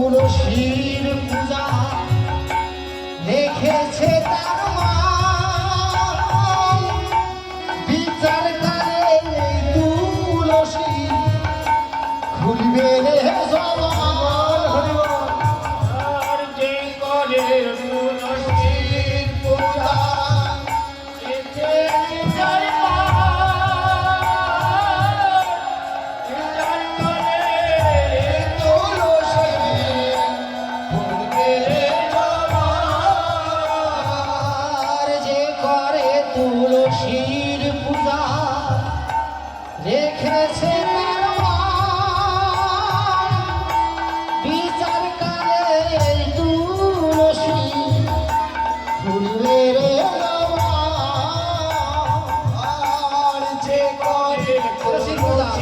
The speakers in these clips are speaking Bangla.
তুলসীর পূজা দেখেছে তার মা বিচার কালে তুলসী খুলবে রে জবান আর যে করে তুলসীর পূজা তুলসীর পূজা রেখেছে তার মা বিচার কালে তুলসী ফুলবে রে আর যে করে তুলসীর পূজা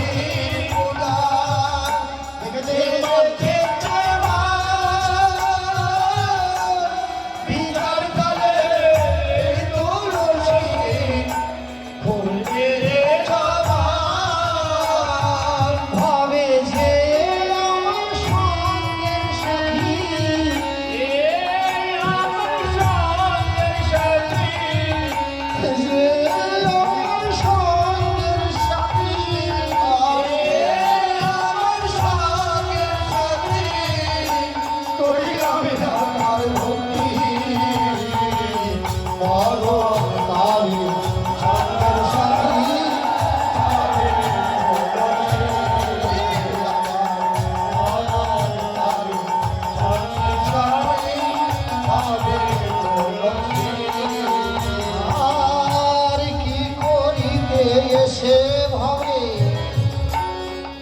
সে ভাবে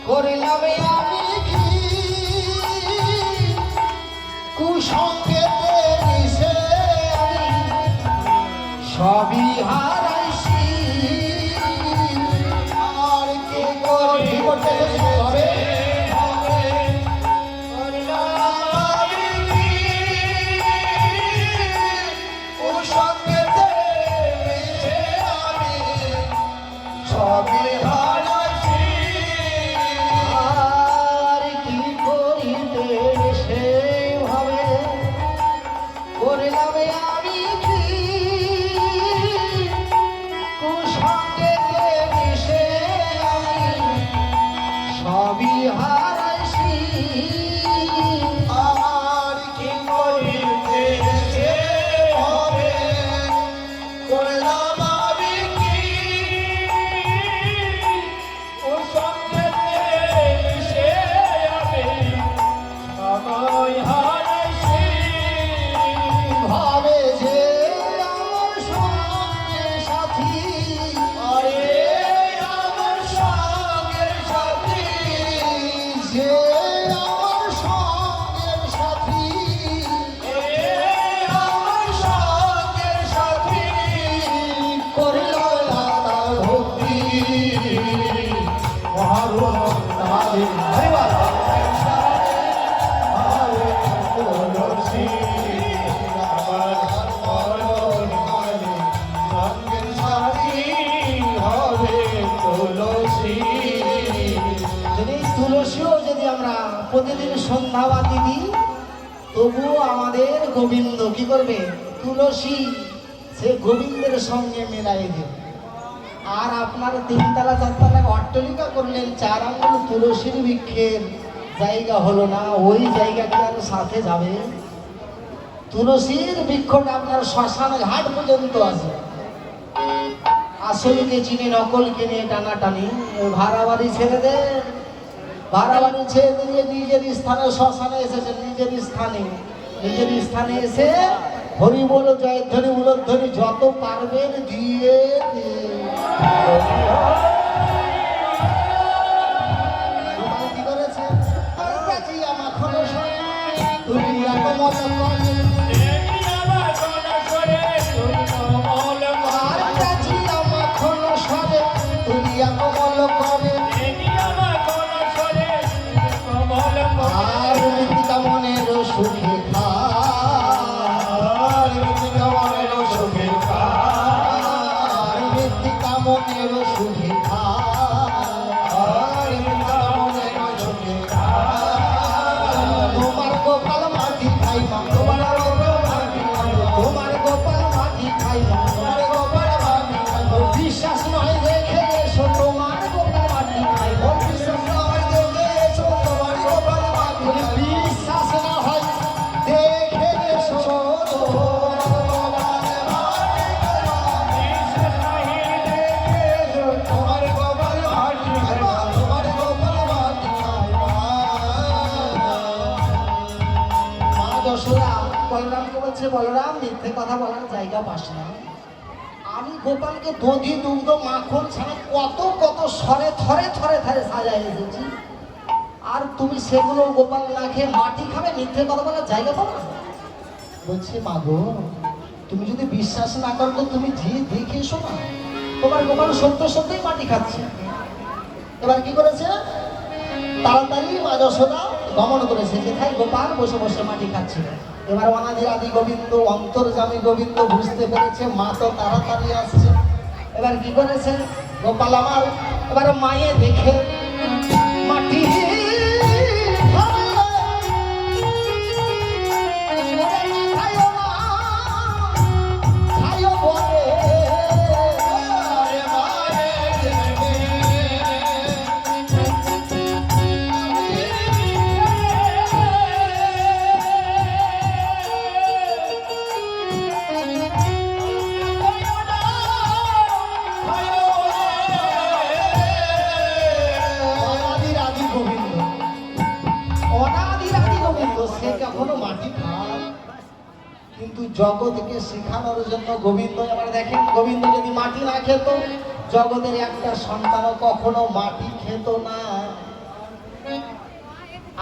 করিলাম আমি কি কুসঙ্গেতে মিশে আমি সবই হারাইছি আর কি করি করতে হবে তুলসীও যদি আমরা প্রতিদিন সন্ধ্যাবাতি দিই তবুও আমাদের গোবিন্দ কি করবে তুলসী সে গোবিন্দের সঙ্গে মেলাই দেবে আর আপনার তিনতলা চারতলা অট্টালিকা করলেন 4 আঙ্গুল তুলসীর বৃক্ষের জায়গা হলো না ওই জায়গা কি আর সাথে যাবে তুলসীর বৃক্ষটা আপনার শ্মশান ঘাট পর্যন্ত আছে আসলকে চিনে নকলকে নিয়ে টানাটানি ভাড়া বাড়ি ছেড়ে দেন ভাড়া বাড়ি ছেড়ে দিয়ে নিজের স্থানে শ্মশানে এসেছেন নিজের স্থানে এসে হরি বল জয়ধ্বনি উলধ্বনি যত পারবেন দিয়ে কমল করে আর প্রাচীরা মাখন সরে তুলিয়া কমল করে আর মৃত্তিকা মনের সুখে খায় মৃত্তিকা মনের সুখে খায় মৃত্তিকা মনের সুখে খায় মৃত্তিকা মনের সুখে খায় তোমার গোপাল মাটি খাই মা তোমার গোপাল মাটি খাই তোমার গোপাল মাটি খাই মা তোমার গোপাল মাটি খাই বিশ্বাস নয় দেখে এসো তোমার গোপাল মাটি খাই বিশ্বাস নয় দেখে এসো তোমার গোপাল মাটি বিশ্বাস না হয় দেখে এসো তোমার গোপাল মাটি তোমার গোপাল মাটি খাই তোমার গোপাল মাটি খাই মা যশোদা বলরামকে বলছে বলরাম মিথ্যে কথা বলার জায়গা পাস না আমি গোপালকে দধি দুগ্ধ মাখন ছাড়া কত কত স্বরে থরে থরে থরে সাজায় এসেছি আর তুমি সেগুলো গোপাল না খেয়ে মাটি খাবে মিথ্যে কথা বলার জায়গা পাবো না বলছে মা গো তুমি যদি বিশ্বাস না করো তো তুমি যে দেখে এসো না তোমার গোপাল সত্য সত্যই মাটি খাচ্ছে এবার কি করেছে তাড়াতাড়ি মা যশোদা গমন করেছে যেখানে গোপাল বসে বসে মাটি খাচ্ছে এবার অনাদি আদি গোবিন্দ অন্তর্যামী গোবিন্দ বুঝতে পেরেছে মা তো তাড়াতাড়ি আসছে এবার কি করেছে গোপাল আমার এবার মায়ে দেখে মাটি কিন্তু জগৎকে শেখানোর জন্য গোবিন্দ এবার দেখেন গোবিন্দ যদি মাটি না খেত জগতের একটা সন্তানও কখনো মাটি খেত না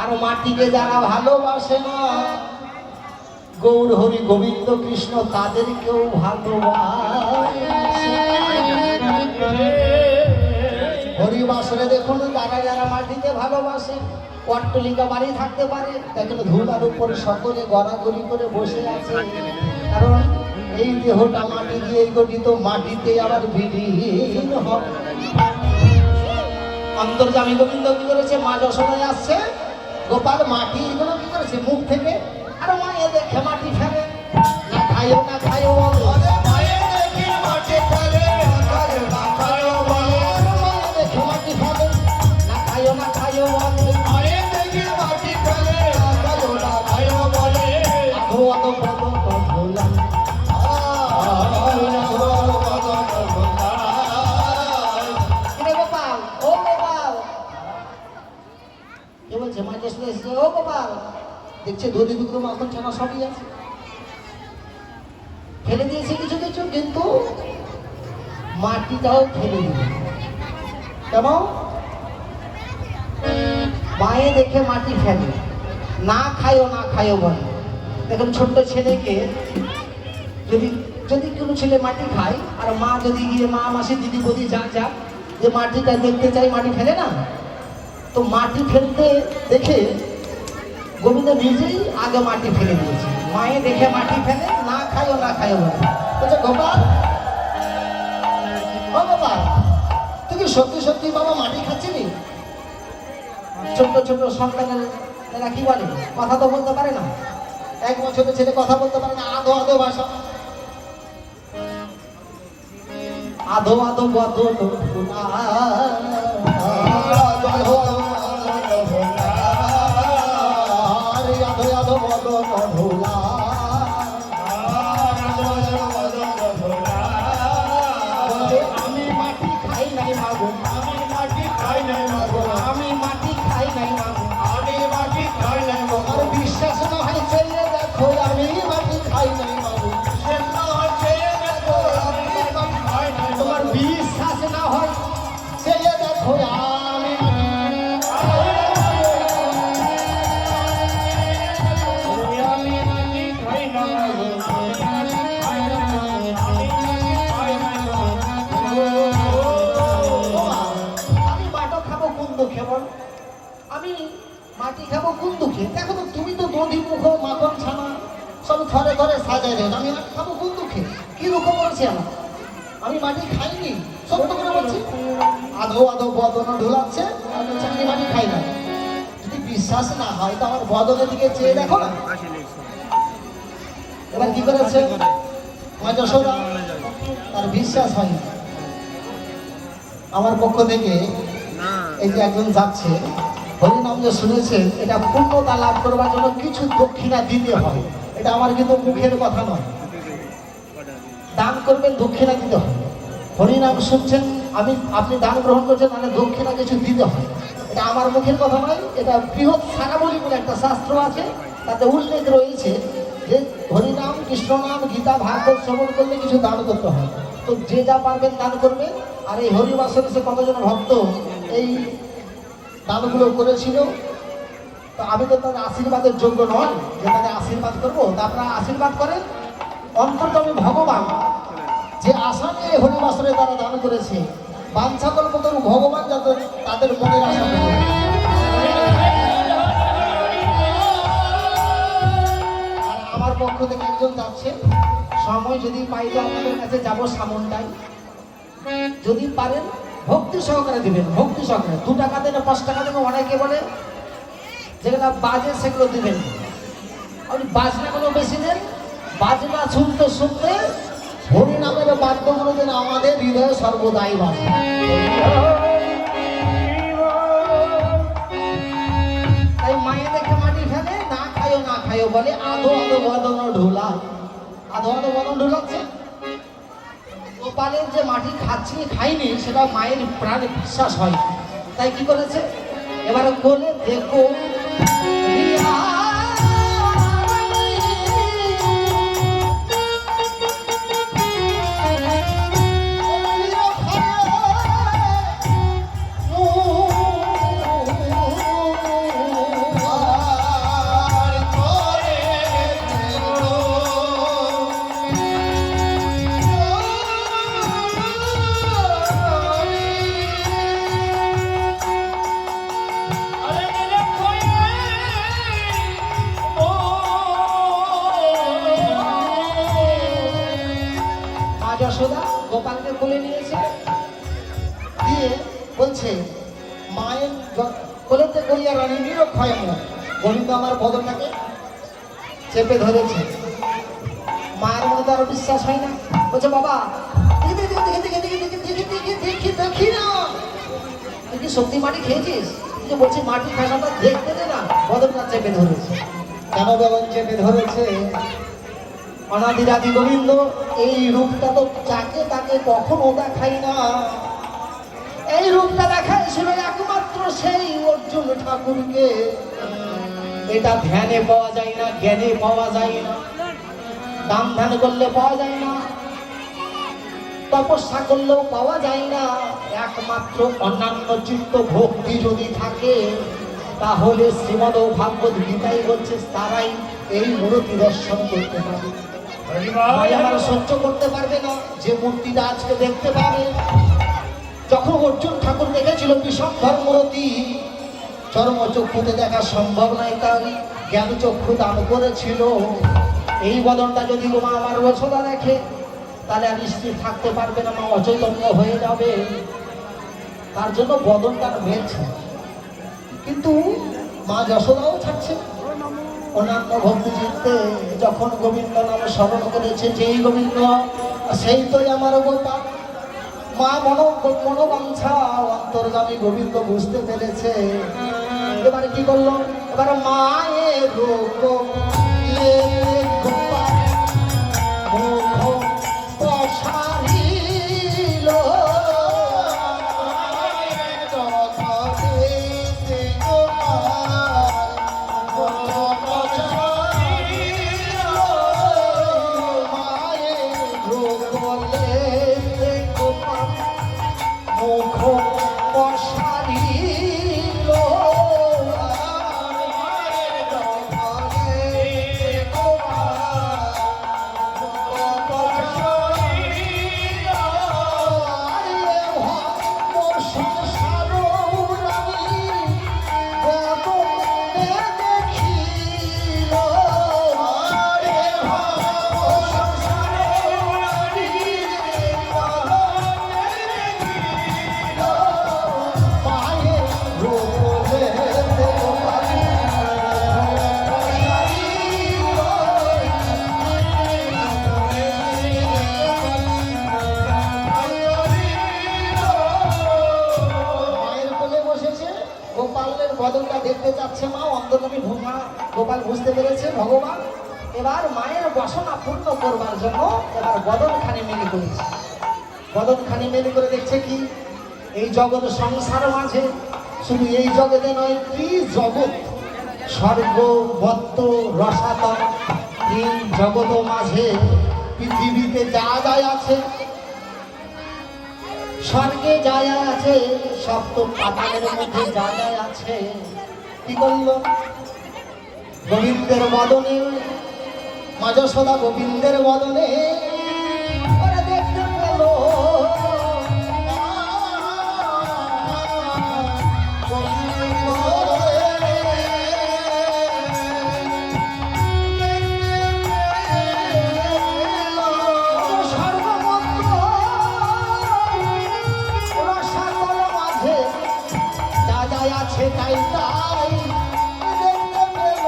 আর মাটিকে যারা ভালোবাসে না গৌর হরি গোবিন্দ কৃষ্ণ তাদেরকেও ভালোবাসে হরিবাসরে দেখুন যারা যারা মাটিতে ভালোবাসে অট্টলিকা বাড়ি থাকতে পারে দেখুন ধুলার উপরে সকলে গড়াগড়ি করে বসে আছে কারণ এই দেহটা মাটি দিয়ে গঠিত মাটিতে আবার বিলীন হবে অন্তর্যামী গোবিন্দ কি করেছে মা যশোদায় আসছে গোপাল মাটি এগুলো কি করেছে মুখ থেকে আর মায়ে দেখে মাটি ফেলে না খাইও না খাইও বলো মায়ে দেখে মাটি ফেলে না খাইও বলো মায়ে দেখে মাটি ফেলে না খাইও না খাইও বলো মায়ে দেখে মাটি ফেলে না খাইও না খাইও বলে আধো আধো বদন ভোলাম গোপাল ও গোপাল কে বলছে মা যশোদা এসেছে ও গোপাল দেখছে দধি দুগ্ধ মাখন ছানা সবই আছে ফেলে দিয়েছে কিছু কিছু কিন্তু মাটিটাও ফেলে দিল কেমন মায়ে দেখে মাটি ফেলে না খায়ও না খায়ও বলে দেখুন ছোট্ট ছেলেকে যদি যদি কোনো ছেলে মাটি খায় আর মা যদি গিয়ে মা মাসি দিদি বদি যা যা যে মাটিটা দেখতে চাই মাটি ফেলে না তো মাটি ফেলতে দেখে গোবিন্দ নিজেই আগে মাটি ফেলে দিয়েছে মায়ে দেখে মাটি ফেলে না খায়ও না খায়ও বলে বলছে গোপাল ও গোপাল তুই কি সত্যি সত্যি বাবা মাটি খাচ্ছিলি ছোট্ট ছোট্ট সন্তানের এরা কি বলে কথা তো বলতে পারে না 1 বছরের ছেলে কথা বলতে পারে না আধো আধো ভাষা আধো আধো বদল আমি মাটি খাই নাই মাগো আমি মাটি খাই নাই মাগো আমি মাটি খাই নাই মাগো আমি মাটি খাই নাই মাগো আর বিশ্বাস না হয় চেয়ে দেখো আমি মাটি খাই নাই মাগো বিশ্বাস না হয় চেয়ে দেখো আমি মাটি খাই নাই তোমার বিশ্বাস না হয় চেয়ে দেখো দুঃখে বল? আমি মাটি খাবো কোন দুঃখে? দেখো তো, তুমি তো দধি মুখ মাখন ছানা সব থরে থরে সাজাই দেন, আমি মাটি খাবো কোন দুঃখে? কি দুঃখ করেছি আমার? আমি মাটি খাইনি, সত্য করে বলছি। আধো আধো বদন ঢোলাচ্ছে আর বলছে আমি মাটি খাই না। যদি বিশ্বাস না হয় তো আমার বদনের দিকে চেয়ে দেখো না। এবার কি করেছে মা যশোদা? তার বিশ্বাস হয় না। আমার পক্ষ থেকে এই যে একজন যাচ্ছে হরিনাম যে শুনেছে, এটা পূর্ণতা লাভ করবার জন্য কিছু দক্ষিণা দিতে হয়। এটা আমার কিন্তু মুখের কথা নয়। দান করবেন, দক্ষিণা দিতে হয়। হরিনাম শুনছেন, আপনি দান গ্রহণ করছেন, মানে দক্ষিণা কিছু দিতে হয়। এটা আমার মুখের কথা নয়, এটা বৃহৎ সারাবলী বলে একটা শাস্ত্র আছে, তাতে উল্লেখ রয়েছে যে হরিনাম, কৃষ্ণনাম, গীতা, ভাগবত শ্রবণ করলে কিছু দান করতে হয়। তো যে যা পারবেন দান করবেন। আর এই হরিবাসরে এসে কতজন ভক্ত এই দানগুলো করেছিল, তো আমি তো তাদের আশীর্বাদের যোগ্য নয় যে তাদের আশীর্বাদ করবো। তা আপনারা আশীর্বাদ করেন। অন্তর্যামী ভগবান যে আশা নিয়ে হরিবাসরে তারা দান করেছে, বাঞ্ছা কল্পতরু ভগবান যাতে তাদের মনের আশা পূরণ করে। আর আমার পক্ষ থেকে একজন যাচ্ছে, সময় যদি পাই তো আপনাদের কাছে যাবো সামনটাই। যদি পারেন ভক্তি সহকারে দিবেন, ভক্তি সহকারে। 2 টাকা দেন, 5 টাকা দেন, অনেকে বলে যেগুলো বাজে সেগুলো দিবেন। আপনি বাজনাগুলো বেশি দেন, বাজনা শুনতে শুনতে হরিনামের বাদ্যগুলো দেন, আমাদের হৃদয়ে সর্বদাই বাজে। তাই মায়ে দেখে মাটি ফেলে, না খায়ও না খায়ও বলে, আধো আধো বদন ঢোলা, আধো আধো বদন ঢোলাচ্ছে। গোপালের যে মাটি খাচ্ছি খাইনি সেটা মায়ের প্রাণে বিশ্বাস হয়। তাই কি করেছে, এবারে কোলে দেখো যশোদা গোপালকে কোলে নিয়েছে, দিয়ে বলছে মায়ের কোলেতে করিয়া রানী নিরক্ষয় মুখ। গোবিন্দ আমার বদনটাকে চেপে ধরেছে। মায়ের মনে তো আরো বিশ্বাস হয় না, বলছে বাবা দেখি না, তুই কি সত্যি মাটি খেয়েছিস? যে বলছি মাটি খাসাটা দেখতে দে না। বদনটা চেপে ধরেছে। কেন বদন চেপে ধরেছে? অনাদিরাদি গোবিন্দ এই রূপটা তো যাকে তাকে কখনো দেখাই না। এই রূপটা দেখাইছিল একমাত্র সেই অর্জুন ঠাকুরকে। এটা ধ্যানে পাওয়া যায় না, জ্ঞানে পাওয়া যায় না, দান ধ্যান করলে পাওয়া যায় না, তপস্যা করলেও পাওয়া যায় না। একমাত্র অন্যান্য চিত্ত ভক্তি যদি থাকে তাহলে শ্রীমদ ভাগবত গীতাই বলছে তারাই এই মূর্তি দর্শন করতে পারে। আমার সহ্য করতে পারবে না যে মূর্তিটা আজকে দেখতে পাবে। যখন অর্জুন ঠাকুর দেখেছিল বিশ্বম্ভর মূর্তি, চর্মচক্ষুতে দেখা সম্ভব নয়, তার জ্ঞান চক্ষু দান করেছিল। এই বদনটা যদি মা আমার যশোদা দেখে তাহলে আর স্থির থাকতে পারবে না, মা অচৈতন্য হয়ে যাবে। তার জন্য বদনটা বেড়েছে, কিন্তু মা যশোদাও ছাড়ছে। অন্যান্য ভক্তি চিত্তে যখন গোবিন্দ নামে স্মরণ করেছে, যেই গোবিন্দ সেই তো আমার গোপাল। মা মনোবাঞ্ছা অন্তর্গামী গোবিন্দ বুঝতে পেরেছে। এবারে কি করলো? এবার মায়ের গোপাল মুখ প্রসারিল, মুখ গোপালের বদনটা দেখতে যাচ্ছে মা। অন্তর্যামী ভূমা গোপাল বুঝতে পেরেছে ভগবান এবার মায়ের বাসনা পূর্ণ করবার জন্য এবার বদনখানি মেলে করেছে। বদনখানি মেলে করে দেখছে কি এই জগৎ সংসার মাঝে, শুধু এই জগতে নয়, কি জগৎ স্বর্গ বত্ত রসাতল তিন জগৎ মাঝে পৃথিবীতে যা যায় আছে, স্বর্গে যা যায় আছে, সপ্ত পাতালের মধ্যে যা যায় আছে, কি করলো গোবিন্দের বদনে, মা যশোদা গোবিন্দের বদনে ওরা দেখতে পেল আছে তাই তাই দেখতে পেল।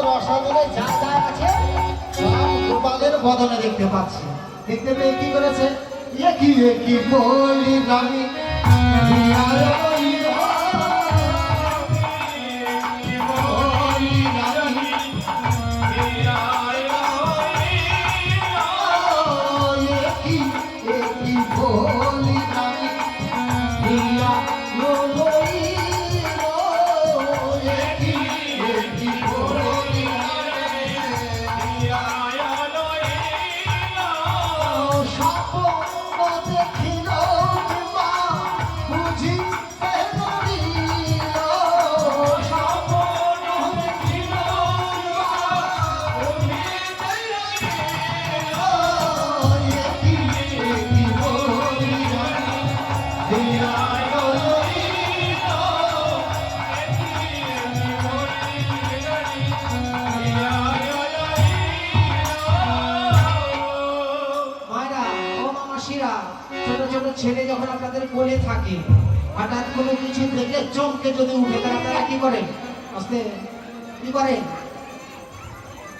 রসাতলে যা যা আছে সব গোপালের বদনে দেখতে পাচ্ছি। দেখতে পেয়ে কি করেছে, কি বলি রানী ছোট ছোট ছেলে যখন আপনাদের কোলে থাকে, হঠাৎ কোনো কিছু দেখে চমকে যদি উঠে তারা তারা কি করেন, আস্তে কি করেন,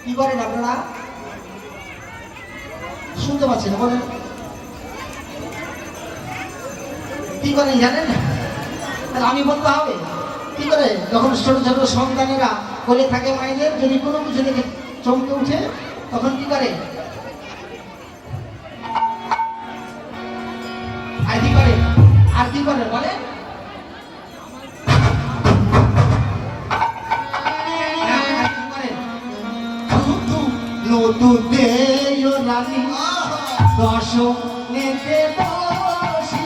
কি করেন আপনারা শুনতে পাচ্ছেন না, বলেন কি করেন জানেন না? তাহলে আমি বলতে হবে কি করে, যখন ছোট ছোট সন্তানেরা কোলে থাকে মায়েদের, যদি কোনো কিছু দেখে চমকে উঠে তখন কি করে, আর কি করে বলে, নতুন রানী দর্শক নেতে বসি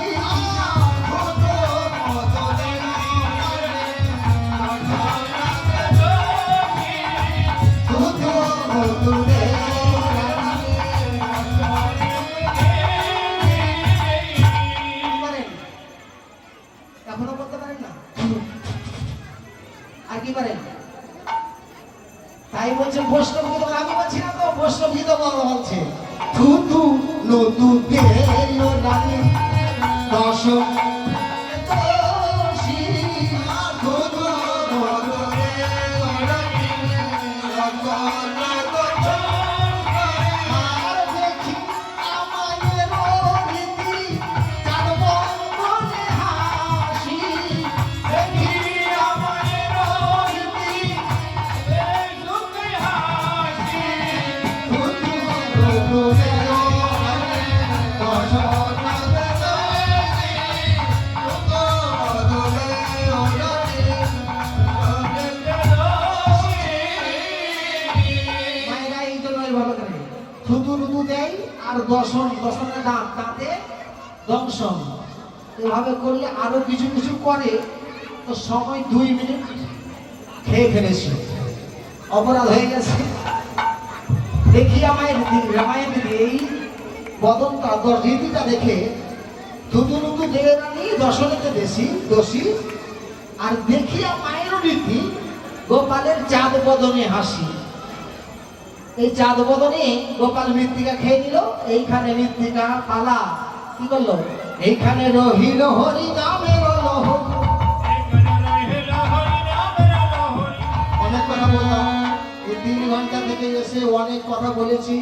এখনো বলতে পারেন না, আর কি করেন, তাই বলছে বৈষ্ণব গীত, আমি বলছি না তো, বৈষ্ণব গীত বলছে থুতু নতু দেলো রানী দর্শক আর দর্শনের দাম তাতে দংশন, এভাবে করলে আরো কিছু কিছু করে তো সময় 2 মিনিট খেয়ে ফেলেছি, অপরাধ হয়ে গেছে। দেখি রামায়ণ এই বদনটা রীতিটা দেখে থুতু নুতু দেবে রানী দর্শনেতে দোষী, আর দেখিয়া মায়ের রীতি গোপালের চাঁদ বদনে হাসি। এই চাঁদ বদনে গোপাল মৃত্তিকা খেয়ে নিল, এইখানে মৃত্তিকা পালা কি করলো এইখানে রহিল হরি নামের লহর। অনেক কথা বললাম, এই 3 ঘন্টা থেকে এসে অনেক কথা বলেছি।